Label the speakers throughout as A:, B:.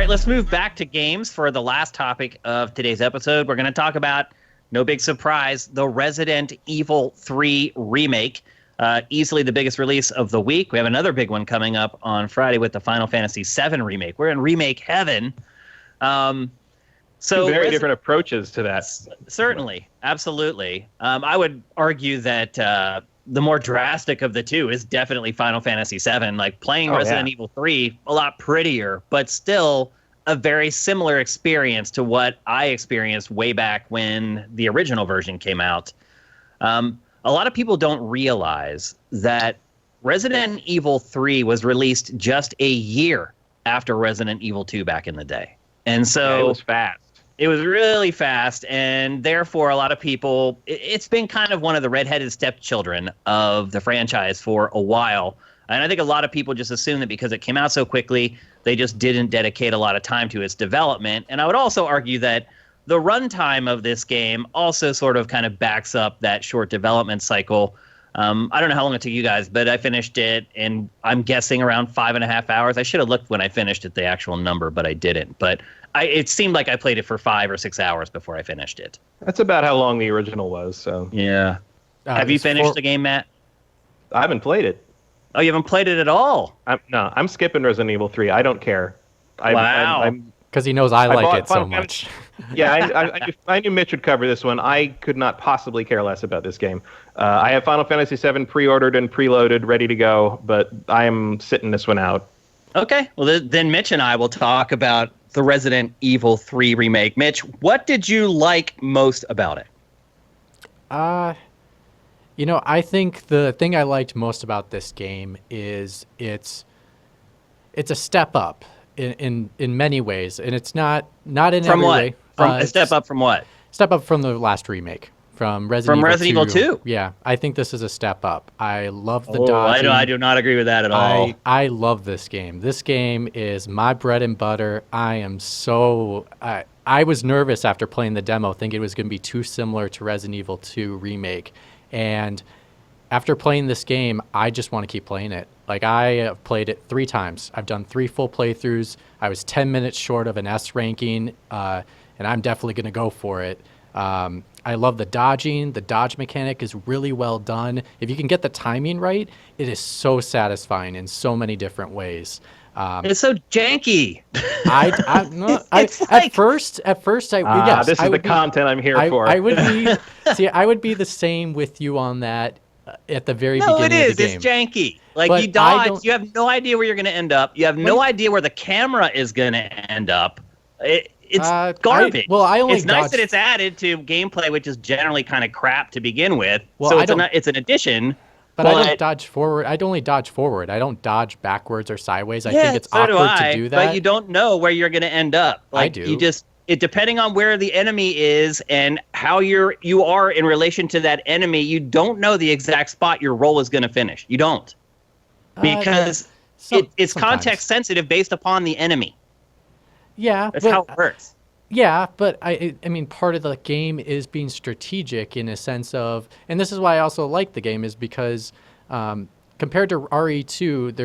A: right, let's move back to games for the last topic of today's episode. We're going to talk about, no big surprise, the Resident Evil 3 remake. Easily the biggest release of the week. We have another big one coming up on Friday with the Final Fantasy VII remake. We're in remake heaven. So
B: two very different approaches to that.
A: Certainly, absolutely. I would argue that the more drastic of the two is definitely Final Fantasy VII. Like playing Resident Evil 3, a lot prettier, but still a very similar experience to what I experienced way back when the original version came out. A lot of people don't realize that Resident Evil 3 was released just a year after Resident Evil 2 back in the day. And so
B: it was fast.
A: It was really fast, and therefore a lot of people, it's been kind of one of the redheaded stepchildren of the franchise for a while. And I think a lot of people just assume that because it came out so quickly, they just didn't dedicate a lot of time to its development. And I would also argue that the runtime of this game also sort of kind of backs up that short development cycle. I don't know how long it took you guys, but I finished it, and I'm guessing around 5.5 hours. I should have looked when I finished it, the actual number, but I didn't. But it seemed like I played it for 5 or 6 hours before I finished it.
B: That's about how long the original was. So
A: yeah. Have you finished the game, Matt?
B: I haven't played it.
A: Oh, you haven't played it at all?
B: I'm skipping Resident Evil 3. I don't care.
A: Wow.
C: Because he knows I like it so much.
B: Yeah, I knew Mitch would cover this one. I could not possibly care less about this game. I have Final Fantasy VII pre-ordered and preloaded, ready to go, but I am sitting this one out.
A: Okay, well then Mitch and I will talk about the Resident Evil 3 remake. Mitch, what did you like most about it?
C: I think the thing I liked most about this game is it's a step up in many ways, and it's not in every way.
A: A step up from what?
C: Step up from the last remake. From Resident
A: Evil 2?
C: Yeah, I think this is a step up. I love the dodging.
A: I do not agree with that at all.
C: I love this game. This game is my bread and butter. I was nervous after playing the demo, thinking it was going to be too similar to Resident Evil 2 Remake. And after playing this game, I just want to keep playing it. Like, I have played it 3 times. I've done 3 full playthroughs. I was 10 minutes short of an S ranking, and I'm definitely going to go for it. I love the dodging. The dodge mechanic is really well done. If you can get the timing right, it is so satisfying in so many different ways.
A: It's so janky.
C: At first, yes.
B: This is the content I'm here for.
C: I would be the same with you on that at the very beginning of the game.
A: No, it is. It's janky. Like, you dodge, you have no idea where you're going to end up. You have no idea where the camera is going to end up. It's garbage. It's nice that it's added to gameplay, which is generally kind of crap to begin with. Well, so it's an addition.
C: But I don't dodge forward. I'd only dodge forward. I don't dodge backwards or sideways. I think it's awkward to do that.
A: But you don't know where you're going to end up.
C: I do.
A: Depending on where the enemy is and how you are in relation to that enemy, you don't know the exact spot your roll is going to finish. You don't. Because it's context sensitive based upon the enemy.
C: Yeah,
A: that's how it works.
C: Yeah, but I mean, part of the game is being strategic in a sense of, and this is why I also like the game, is because compared to RE2,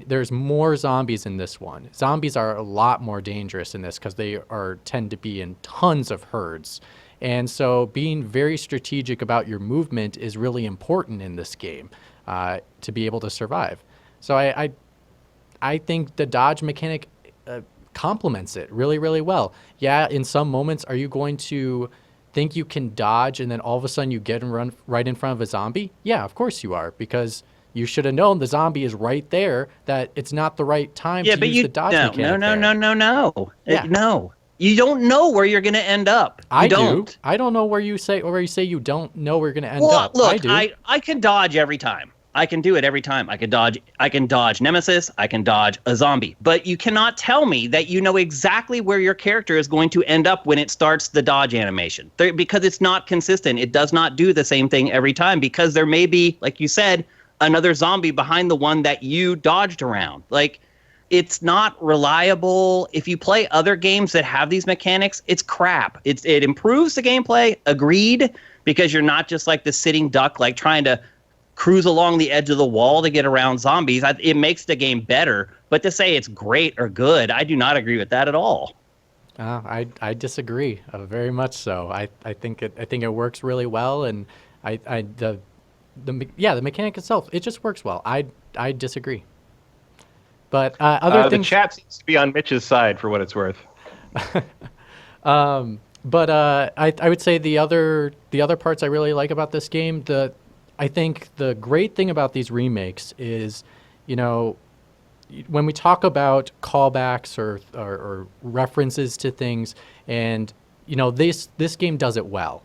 C: there's more zombies in this one. Zombies are a lot more dangerous in this because they tend to be in tons of herds. And so being very strategic about your movement is really important in this game to be able to survive. So I think the dodge mechanic complements it really, really well. Yeah, in some moments, are you going to think you can dodge and then all of a sudden you get and run right in front of a zombie? Yeah, of course you are, because you should have known the zombie is right there, that it's not the right time to use the dodge mechanic.
A: No. No. You don't know where you're going to end up.
C: I don't. I don't know where you say you don't know where you're going to end up.
A: Look,
C: I do.
A: I can dodge every time. I can do it every time. I can dodge Nemesis. I can dodge a zombie. But you cannot tell me that you know exactly where your character is going to end up when it starts the dodge animation. Because it's not consistent. It does not do the same thing every time, because there may be, like you said, another zombie behind the one that you dodged around. Like, it's not reliable. If you play other games that have these mechanics, it's crap. It improves the gameplay, agreed, because you're not just like the sitting duck, like trying to cruise along the edge of the wall to get around zombies. It makes the game better. But to say it's great or good, I do not agree with that at all.
C: I disagree very much so. I think it works really well, and the mechanic itself, it just works well. I disagree. But other things.
B: The chat seems to be on Mitch's side for what it's worth.
C: But I would say the other parts I really like about this game, I think the great thing about these remakes is, when we talk about callbacks or references to things, and this game does it well.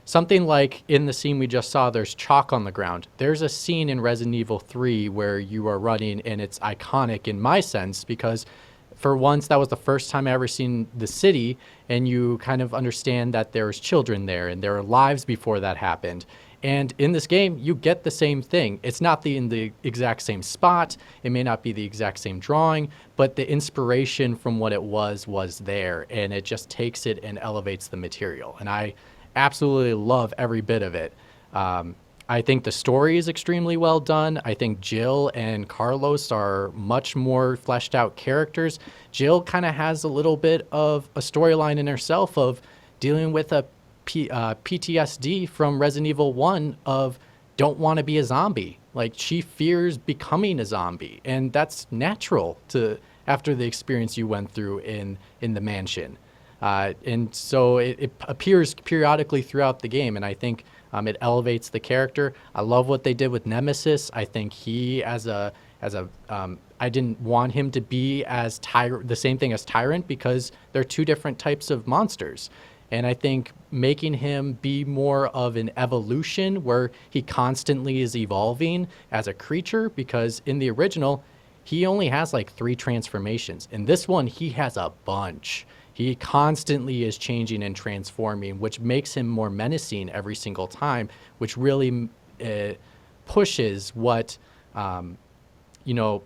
C: Something like in the scene we just saw, there's chalk on the ground. There's a scene in Resident Evil 3 where you are running, and it's iconic in my sense because for once, that was the first time I ever seen the city, and you kind of understand that there's children there and there are lives before that happened. And in this game, you get the same thing. It's not in the exact same spot. It may not be the exact same drawing, but the inspiration from what it was there, and it just takes it and elevates the material. And I absolutely love every bit of it. I think the story is extremely well done. I think Jill and Carlos are much more fleshed out characters. Jill kind of has a little bit of a storyline in herself of dealing with a PTSD from Resident Evil 1 of don't want to be a zombie. Like, she fears becoming a zombie, and that's natural after the experience you went through in the mansion. And so it appears periodically throughout the game, and I think it elevates the character. I love what they did with Nemesis. I think he I didn't want him to be the same thing as Tyrant because they're two different types of monsters. And I think making him be more of an evolution where he constantly is evolving as a creature, because in the original, he only has like 3 transformations. In this one, he has a bunch. He constantly is changing and transforming, which makes him more menacing every single time, which really pushes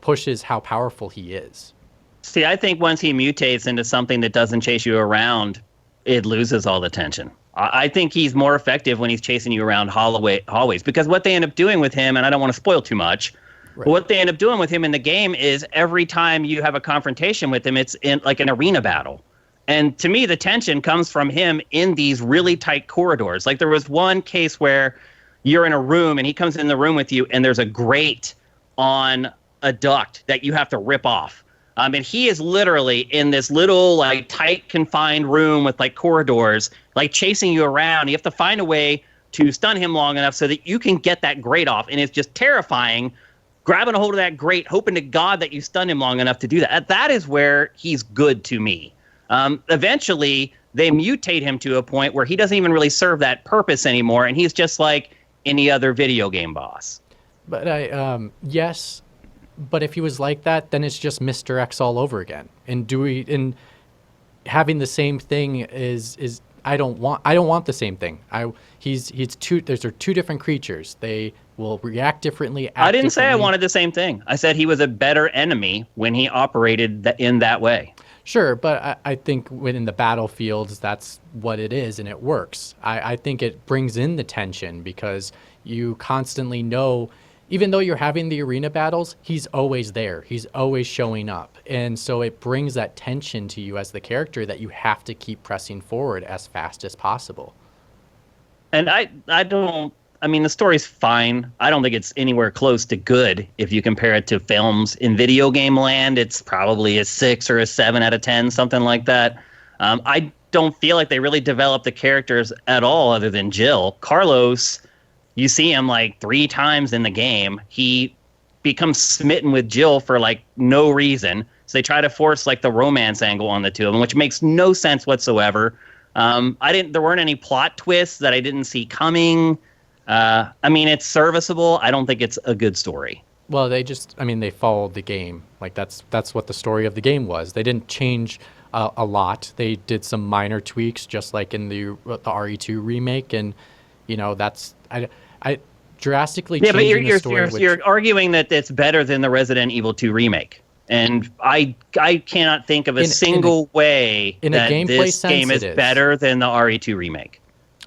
C: pushes how powerful he is.
A: See, I think once he mutates into something that doesn't chase you around, it loses all the tension. I think he's more effective when he's chasing you around hallways, because what they end up doing with him, and I don't want to spoil too much, right. But what they end up doing with him in the game is every time you have a confrontation with him, it's in like an arena battle. And to me, the tension comes from him in these really tight corridors. Like there was one case where you're in a room and he comes in the room with you and there's a grate on a duct that you have to rip off. And he is literally in this little like tight confined room with like corridors, like chasing you around. You have to find a way to stun him long enough so that you can get that grate off. And it's just terrifying, grabbing a hold of that grate, hoping to God that you stun him long enough to do that. That is where he's good to me. Eventually, they mutate him to a point where he doesn't even really serve that purpose anymore, and he's just like any other video game boss.
C: But yes, but if he was like that, then it's just Mr. X all over again. And having the same thing is I don't want the same thing. Those are two different creatures. They will react differently.
A: I didn't say I wanted the same thing. I said he was a better enemy when he operated in that way.
C: Sure, but I think in the battlefields, that's what it is, and it works. I think it brings in the tension because you constantly know, even though you're having the arena battles, he's always there. He's always showing up. And so it brings that tension to you as the character that you have to keep pressing forward as fast as possible. And the story's fine. I don't think it's anywhere close to good. If you compare it to films in video game land, it's probably a 6 or a 7 out of 10, something like that. I don't feel like they really developed the characters at all other than Jill. Carlos, you see him like 3 times in the game. He becomes smitten with Jill for like no reason. So they try to force like the romance angle on the two of them, which makes no sense whatsoever. There weren't any plot twists that I didn't see coming. It's serviceable. I don't think it's a good story. Well, they followed the game. Like that's what the story of the game was. They didn't change a lot. They did some minor tweaks, just like in the RE2 remake, and that's I drastically changing the story. You're arguing that it's better than the Resident Evil 2 remake, and I cannot think of a single way that this game is better than the RE2 remake.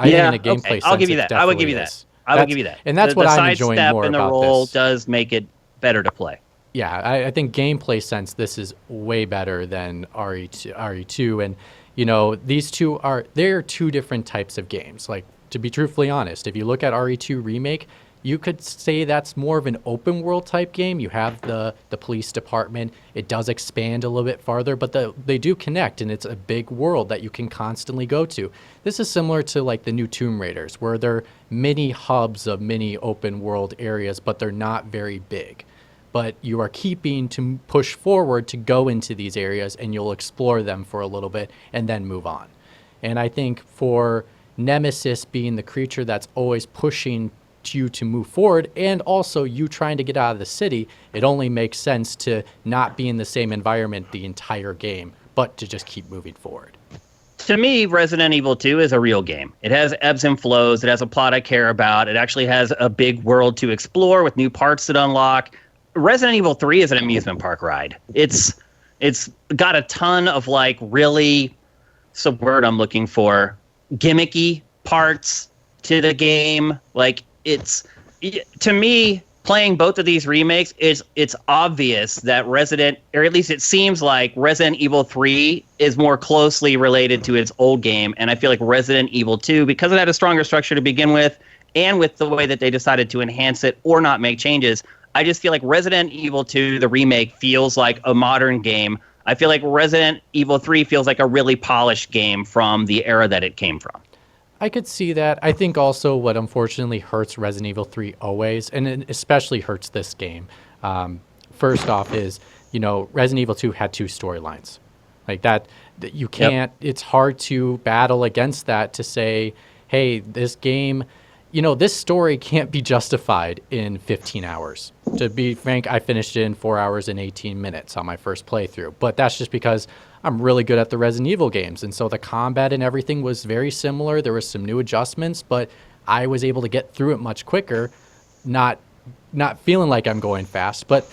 C: In a gameplay sense,
A: I'll give you that. I would give you that. I would give you that.
C: And that's what I'm enjoying more
A: in the
C: about
A: role
C: this.
A: does make it better to play.
C: Yeah, I think gameplay sense, this is way better than RE2. And, you know, they're two different types of games. Like, to be truthfully honest, if you look at RE2 Remake, you could say that's more of an open world type game. You have the police department. It does expand a little bit farther, but they do connect, and it's a big world that you can constantly go to. This is similar to like the new Tomb Raiders, where they're mini hubs of mini open world areas, but they're not very big. But you are keeping to push forward to go into these areas, and you'll explore them for a little bit and then move on. And I think for Nemesis being the creature that's always pushing you to move forward, and also you trying to get out of the city, it only makes sense to not be in the same environment the entire game, but to just keep moving forward.
A: To me, Resident Evil 2 is a real game. It has ebbs and flows. It has a plot I care about. It actually has a big world to explore with new parts that unlock. Resident Evil 3 is an amusement park ride. It's got a ton of like really, what's the word I'm looking for, gimmicky parts to the game. Like, to me, playing both of these remakes, it's obvious that or at least it seems like Resident Evil 3 is more closely related to its old game. And I feel like Resident Evil 2, because it had a stronger structure to begin with, and with the way that they decided to enhance it or not make changes, I just feel like Resident Evil 2, the remake, feels like a modern game. I feel like Resident Evil 3 feels like a really polished game from the era that it came from.
C: I could see that. I think also what unfortunately hurts Resident Evil 3 always, and it especially hurts this game, first off is, you know, Resident Evil 2 had two storylines. Like that you can't, It's hard to battle against that to say, hey, this game, you know, this story can't be justified in 15 hours. To be frank, I finished it in 4 hours and 18 minutes on my first playthrough. But that's just because I'm really good at the Resident Evil games. And so the combat and everything was very similar. There was some new adjustments, but I was able to get through it much quicker, not feeling like I'm going fast. But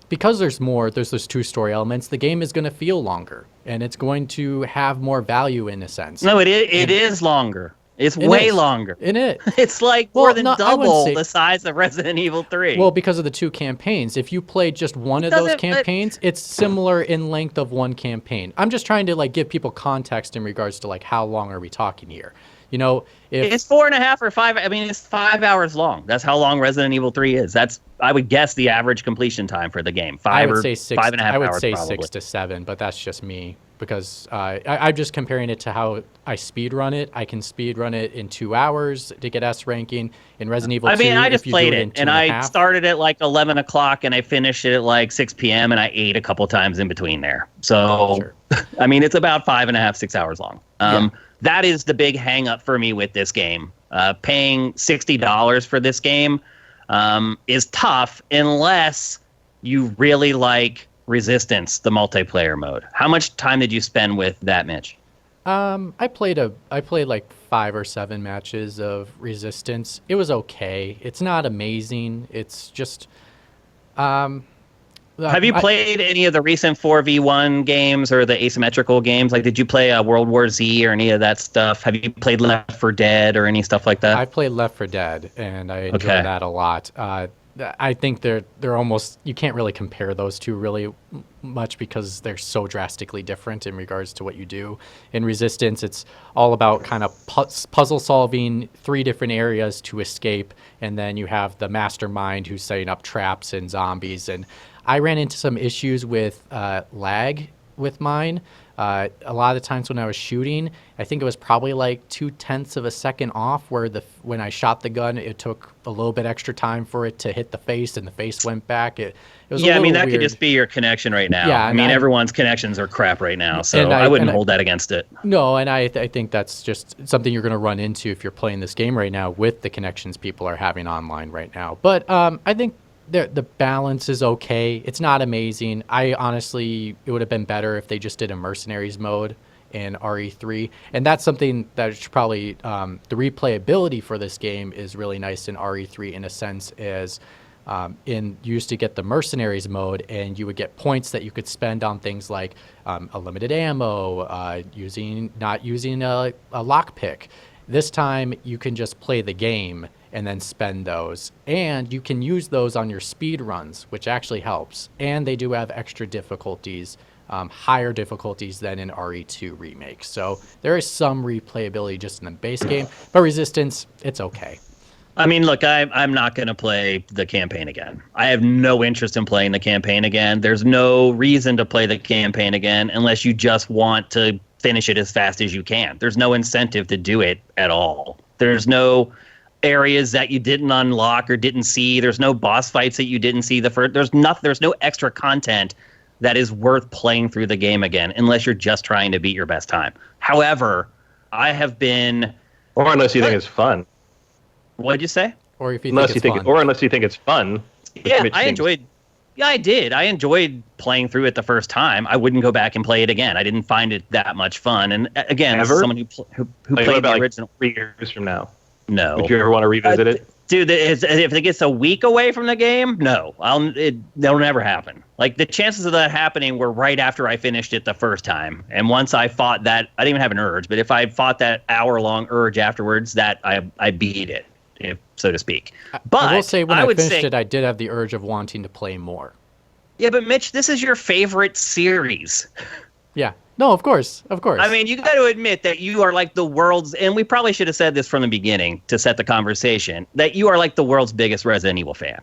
C: because there's those two story elements, the game is going to feel longer. And it's going to have more value in a sense.
A: No, it is longer. It's way longer. It's like more than double the size of Resident Evil 3.
C: Well, because of the two campaigns. If you played just one of those campaigns, it's similar in length of one campaign. I'm just trying to like give people context in regards to like how long are we talking here. You know, if
A: it's 4.5 or 5. I mean, it's 5 hours long. That's how long Resident Evil 3 is. That's, I would guess, the average completion time for the game. 5 or 5.5 hours. I would say
C: probably 6 to 7, but that's just me. Because I'm just comparing it to how I speedrun it. I can speedrun it in 2 hours to get S ranking. In Resident Evil 2,
A: I mean, I just played it, and I
C: half,
A: started at like 11 o'clock, and I finished it at like 6 p.m., and I ate a couple times in between there. So,
C: sure.
A: I mean, it's about 5.5, 6 hours long. That is the big hang-up for me with this game. Paying $60 for this game is tough unless you really like Resistance, the multiplayer mode. How much time did you spend with that, Mitch?
C: I played like 5 or 7 matches of Resistance. It was okay. It's not amazing. It's just have
A: you played any of the recent 4v1 games or the asymmetrical games? Like, did you play World War Z or any of that stuff? Have you played Left 4 Dead or any stuff like that?
C: I played Left 4 Dead, and I enjoyed that a lot. I think they're almost, you can't really compare those two really much because they're so drastically different in regards to what you do. In Resistance, it's all about kind of puzzle solving 3 different areas to escape, and then you have the mastermind who's setting up traps and zombies. And I ran into some issues with lag with mine. A lot of the times when I was shooting, I think it was probably like 0.2 of a second off where when I shot the gun, it took a little bit extra time for it to hit the face, and the face went back. It was
A: I mean, that weird. Could just be your connection right now. Yeah, I mean, everyone's connections are crap right now, so I wouldn't hold that against it.
C: No, and I think that's just something you're going to run into if you're playing this game right now with the connections people are having online right now. But I think the balance is okay. It's not amazing. I honestly, it would have been better if they just did a mercenaries mode in RE3. And that's something that should probably, the replayability for this game is really nice in RE3 in a sense as you used to get the mercenaries mode and you would get points that you could spend on things like unlimited ammo, not using a lockpick. This time you can just play the game and then spend those. And you can use those on your speed runs, which actually helps. And they do have extra difficulties, higher difficulties than in RE2 Remake. So there is some replayability just in the base game, but Resistance, it's okay.
A: I mean, look, I'm not going to play the campaign again. I have no interest in playing the campaign again. There's no reason to play the campaign again unless you just want to finish it as fast as you can. There's no incentive to do it at all. There's no areas that you didn't unlock or didn't see. There's no boss fights that you didn't see the first. There's no extra content that is worth playing through the game again unless you're just trying to beat your best time. However, I have been...
B: Or unless you think it's fun.
A: What'd you say?
C: Or if you think it's fun.
B: Or unless you think it's fun.
A: Yeah, I enjoyed... Yeah, I did. I enjoyed playing through it the first time. I wouldn't go back and play it again. I didn't find it that much fun. And again, as someone who played the original...
B: 3 years from now?
A: No.
B: Would you ever want to revisit it?
A: Dude, if it gets a week away from the game, no. That'll never happen. Like, the chances of that happening were right after I finished it the first time. And once I fought that... I didn't even have an urge, but if I fought that hour-long urge afterwards, that I beat it, so to speak. But
C: I will say, when I finished it, I did have the urge of wanting to play more.
A: Yeah, but Mitch, this is your favorite series.
C: Yeah. No, of course.
A: I mean, you got to admit that you are like the world's, and we probably should have said this from the beginning to set the conversation, that you are like the world's biggest Resident Evil fan.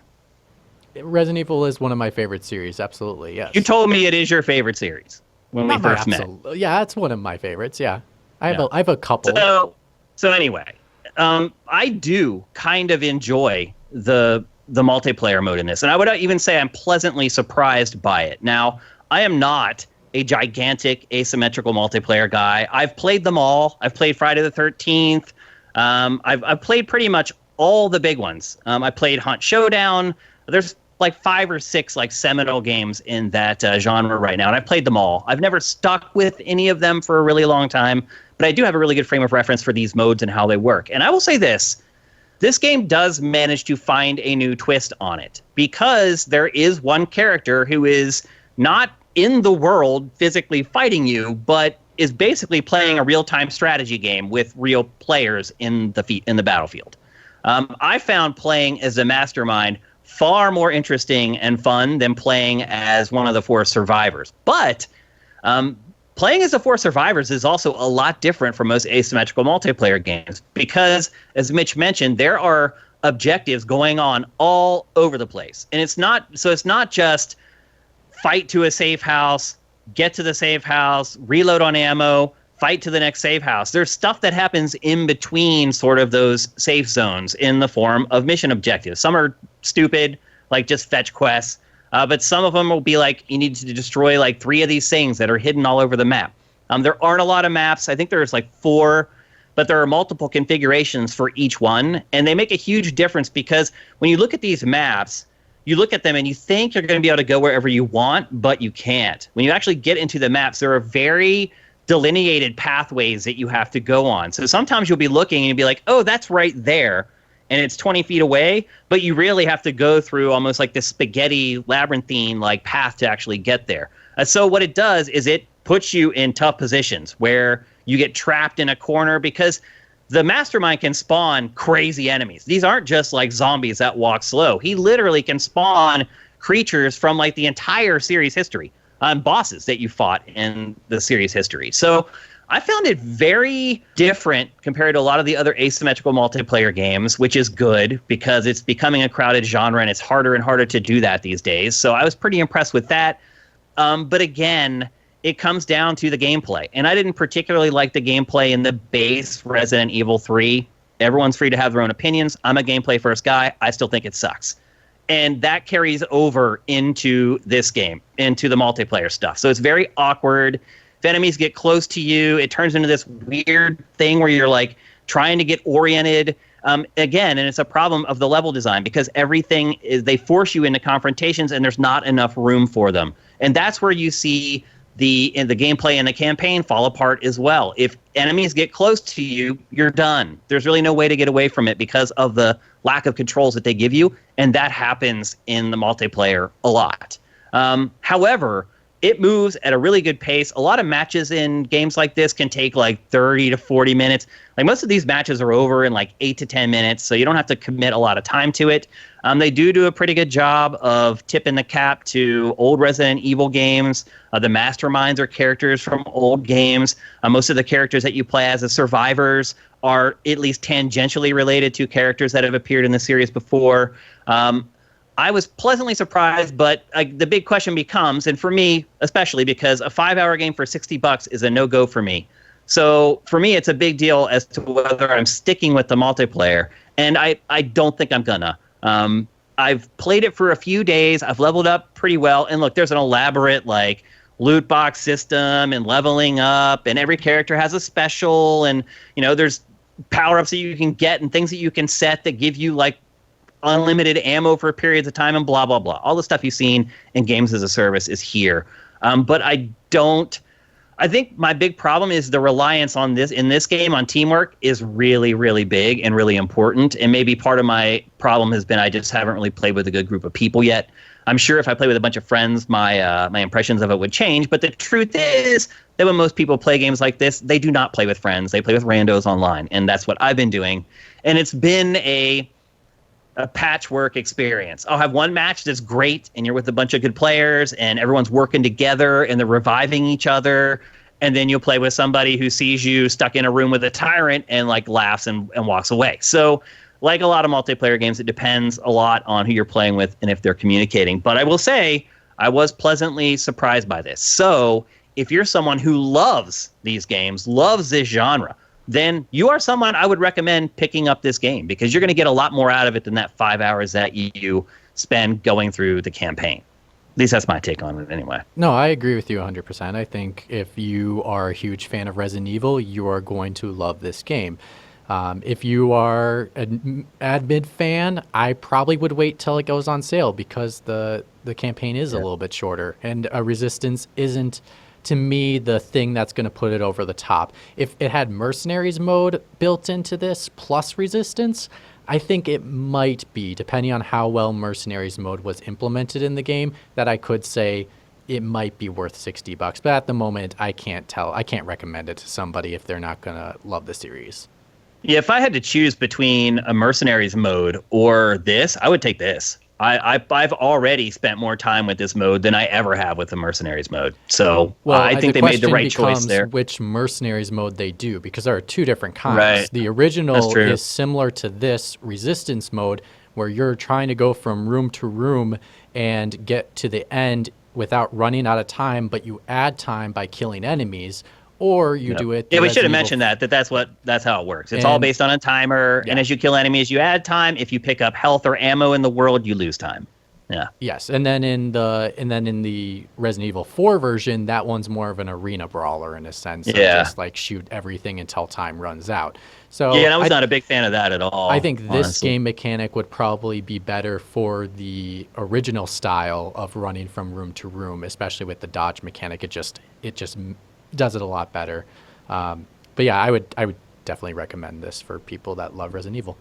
C: Resident Evil is one of my favorite series, absolutely, yes.
A: You told me it is your favorite series when we first met.
C: Yeah, it's one of my favorites, yeah. I have a couple.
A: So anyway, I do kind of enjoy the multiplayer mode in this, and I would even say I'm pleasantly surprised by it. Now, I am not a gigantic asymmetrical multiplayer guy. I've played them all. I've played Friday the 13th. I've played pretty much all the big ones. I played Hunt Showdown. There's like 5 or 6 like seminal games in that genre right now, and I've played them all. I've never stuck with any of them for a really long time, but I do have a really good frame of reference for these modes and how they work. And I will say this game does manage to find a new twist on it, because there is one character who is not in the world physically fighting you, but is basically playing a real-time strategy game with real players in the battlefield. I found playing as a mastermind far more interesting and fun than playing as one of the 4 survivors. But playing as the 4 survivors is also a lot different from most asymmetrical multiplayer games, because, as Mitch mentioned, there are objectives going on all over the place. And it's not just fight to a safe house, get to the safe house, reload on ammo, fight to the next safe house. There's stuff that happens in between sort of those safe zones in the form of mission objectives. Some are stupid, like just fetch quests, but some of them will be like, you need to destroy like 3 of these things that are hidden all over the map. There aren't a lot of maps. I think there's like 4, but there are multiple configurations for each one, and they make a huge difference, because when you look at these maps, you look at them and you think you're going to be able to go wherever you want, but you can't. When you actually get into the maps, there are very delineated pathways that you have to go on. So sometimes you'll be looking and you'll be like, oh, that's right there, and it's 20 feet away, but you really have to go through almost like this spaghetti labyrinthine like path to actually get there. So what it does is it puts you in tough positions where you get trapped in a corner, because the mastermind can spawn crazy enemies. These aren't just like zombies that walk slow. He literally can spawn creatures from like the entire series history, bosses that you fought in the series history. So I found it very different compared to a lot of the other asymmetrical multiplayer games, which is good, because it's becoming a crowded genre and it's harder and harder to do that these days. So I was pretty impressed with that. But again, it comes down to the gameplay. And I didn't particularly like the gameplay in the base Resident Evil 3. Everyone's free to have their own opinions. I'm a gameplay first guy. I still think it sucks. And that carries over into this game, into the multiplayer stuff. So it's very awkward. If enemies get close to you, it turns into this weird thing where you're like trying to get oriented. Again, and it's a problem of the level design, because everything is, they force you into confrontations and there's not enough room for them. And that's where you see the gameplay and the campaign fall apart as well. If enemies get close to you, you're done. There's really no way to get away from it because of the lack of controls that they give you, and that happens in the multiplayer a lot. However, it moves at a really good pace. A lot of matches in games like this can take like 30 to 40 minutes. Like most of these matches are over in like 8 to 10 minutes, so you don't have to commit a lot of time to it. They do a pretty good job of tipping the cap to old Resident Evil games. The masterminds are characters from old games. Most of the characters that you play as survivors are at least tangentially related to characters that have appeared in the series before. I was pleasantly surprised, but the big question becomes, and for me especially, because a 5-hour game for $60 is a no-go for me. So for me, it's a big deal as to whether I'm sticking with the multiplayer, and I don't think I'm gonna. I've played it for a few days. I've leveled up pretty well, and look, there's an elaborate like loot box system and leveling up, and every character has a special, and there's power-ups that you can get and things that you can set that give you like unlimited ammo for periods of time and blah, blah, blah. All the stuff you've seen in games as a service is here. But I think my big problem is the reliance on in this game on teamwork is really, really big and really important. And maybe part of my problem has been I just haven't really played with a good group of people yet. I'm sure if I play with a bunch of friends, my impressions of it would change. But the truth is that when most people play games like this, they do not play with friends. They play with randos online. And that's what I've been doing. And it's been a patchwork experience. I'll have one match that's great and you're with a bunch of good players and everyone's working together and they're reviving each other. And then you'll play with somebody who sees you stuck in a room with a tyrant and like laughs and walks away. So like a lot of multiplayer games, it depends a lot on who you're playing with and if they're communicating. But I will say I was pleasantly surprised by this. So if you're someone who loves these games, loves this genre, then you are someone I would recommend picking up this game because you're going to get a lot more out of it than that 5 hours that you spend going through the campaign. At least that's my take on it anyway.
C: No, I agree with you 100%. I think if you are a huge fan of Resident Evil, you are going to love this game. If you are an admin fan, I probably would wait till it goes on sale because the campaign is a little bit shorter and Resistance isn't, to me, the thing that's going to put it over the top. If it had Mercenaries mode built into this plus Resistance, I think it might be, depending on how well Mercenaries mode was implemented in the game, that I could say it might be worth $60. But at the moment, I can't tell. I can't recommend it to somebody if they're not going to love the series.
A: Yeah, if I had to choose between a Mercenaries mode or this, I would take this. I've already spent more time with this mode than I ever have with the Mercenaries mode. So I think they made the right choice there.
C: Which Mercenaries mode they do, because there are two different kinds.
A: Right.
C: The original is similar to this Resistance mode, where you're trying to go from room to room and get to the end without running out of time, but you add time by killing enemies. Or you do it.
A: Yeah, we should have mentioned that's how it works. It's all based on a timer, and as you kill enemies, you add time. If you pick up health or ammo in the world, you lose time. Yeah.
C: Yes, and then in the Resident Evil 4 version, that one's more of an arena brawler in a sense. Of just like shoot everything until time runs out. So
A: yeah, and I was not a big fan of that at all.
C: I think this game mechanic would probably be better for the original style of running from room to room, especially with the dodge mechanic. It just does it a lot better. But yeah, I would definitely recommend this for people that love Resident Evil.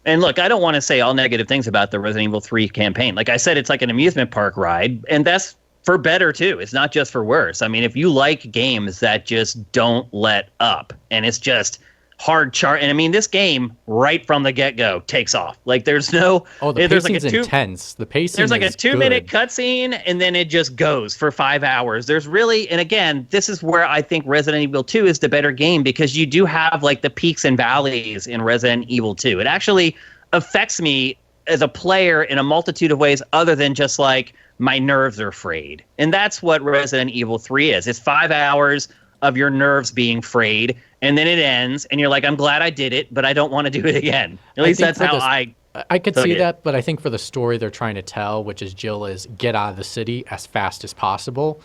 A: And look, I don't want to say all negative things about the Resident Evil 3 campaign. Like I said, it's like an amusement park ride, and that's for better too. It's not just for worse. I mean, if you like games that just don't let up and it's just hard chart, and I mean, this game right from the get-go takes off. Like there's no
C: the pacing's intense. The pacing
A: there's like a 2-minute
C: good.
A: cutscene and then it just goes for 5 hours. There's really, and again, this is where I think Resident Evil 2 is the better game because you do have like the peaks and valleys in Resident Evil 2. It actually affects me as a player in a multitude of ways other than just like my nerves are frayed. And that's what Resident Evil 3 is. It's 5 hours of your nerves being frayed, and then it ends, and you're like, I'm glad I did it, but I don't want to do it again. At least that's how
C: I could see that, but I think for the story they're trying to tell, which is Jill is get out of the city as fast as possible,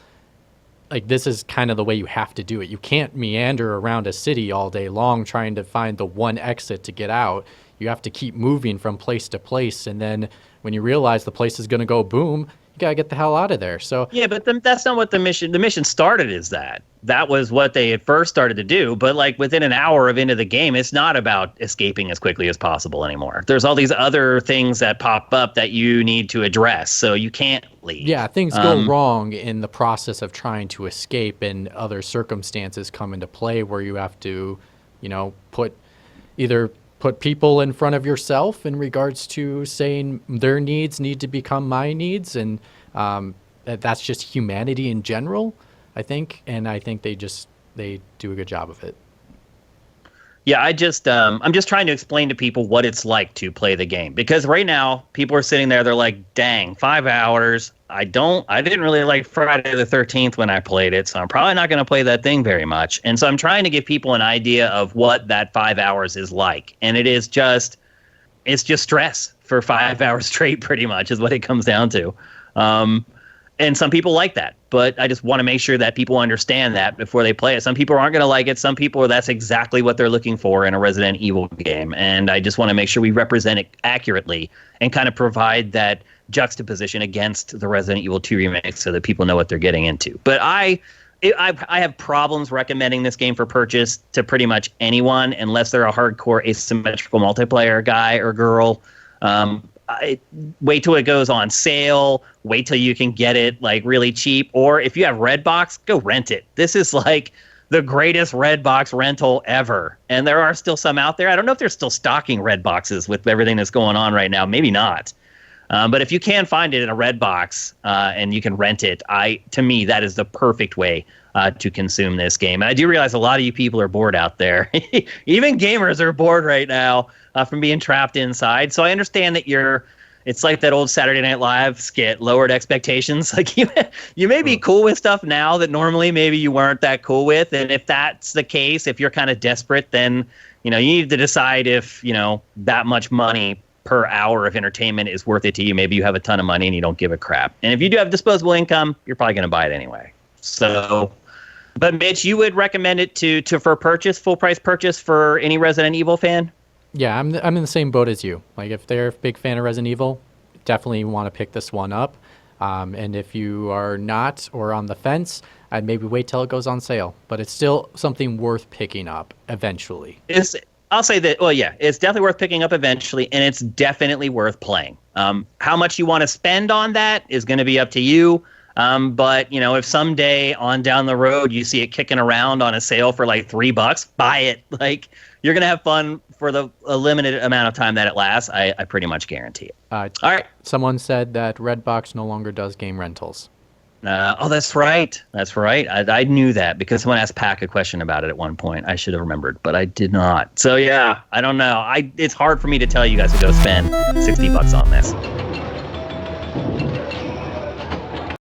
C: like this is kind of the way you have to do it. You can't meander around a city all day long trying to find the one exit to get out. You have to keep moving from place to place, and then when you realize the place is going to go boom, you gotta get the hell out of there. So
A: yeah, but that's not what the mission started as that. That was what they at first started to do. But like within an hour of into the game, it's not about escaping as quickly as possible anymore. There's all these other things that pop up that you need to address. So you can't leave.
C: yeah, things go wrong in the process of trying to escape, and other circumstances come into play where you have to, put people in front of yourself in regards to saying their needs need to become my needs, and that's just humanity in general, I think. And I think they do a good job of it.
A: Yeah, I'm just trying to explain to people what it's like to play the game, because right now people are sitting there, they're like, dang, 5 hours. I didn't really like Friday the 13th when I played it, so I'm probably not going to play that thing very much. And so I'm trying to give people an idea of what that 5 hours is like. And it's just stress for 5 hours straight, pretty much, is what it comes down to. And some people like that, but I just want to make sure that people understand that before they play it. Some people aren't going to like it. Some people, that's exactly what they're looking for in a Resident Evil game. And I just want to make sure we represent it accurately and kind of provide that juxtaposition against the Resident Evil 2 remake so that people know what they're getting into. But I have problems recommending this game for purchase to pretty much anyone unless they're a hardcore asymmetrical multiplayer guy or girl. Wait till it goes on sale. Wait till you can get it like really cheap. Or if you have Redbox, go rent it. This is like the greatest Redbox rental ever. And there are still some out there. I don't know if they're still stocking Redboxes with everything that's going on right now. Maybe not. But if you can find it in a Redbox and you can rent it, to me, that is the perfect way to consume this game. And I do realize a lot of you people are bored out there. Even gamers are bored right now from being trapped inside. So I understand that it's like that old Saturday Night Live skit, lowered expectations. Like you may be cool with stuff now that normally maybe you weren't that cool with. And if that's the case, if you're kind of desperate, then, you need to decide if, that much money per hour of entertainment is worth it to you. Maybe you have a ton of money and you don't give a crap. And if you do have disposable income, you're probably going to buy it anyway. So, but Mitch, you would recommend it for purchase, full price purchase for any Resident Evil fan?
C: Yeah, I'm in the same boat as you. Like, if they're a big fan of Resident Evil, definitely want to pick this one up. And if you are not, or on the fence, I'd maybe wait till it goes on sale. But it's still something worth picking up eventually.
A: I'll say that, well, yeah, it's definitely worth picking up eventually, and it's definitely worth playing. How much you want to spend on that is going to be up to you. But, if someday on down the road you see it kicking around on a sale for like $3, buy it. Like, you're going to have fun for a limited amount of time that it lasts. I pretty much guarantee it. All right.
C: Someone said that Redbox no longer does game rentals.
A: That's right. That's right. I knew that because someone asked Pac a question about it at one point. I should have remembered, but I did not. So, yeah, I don't know. It's hard for me to tell you guys to go spend $60 on this.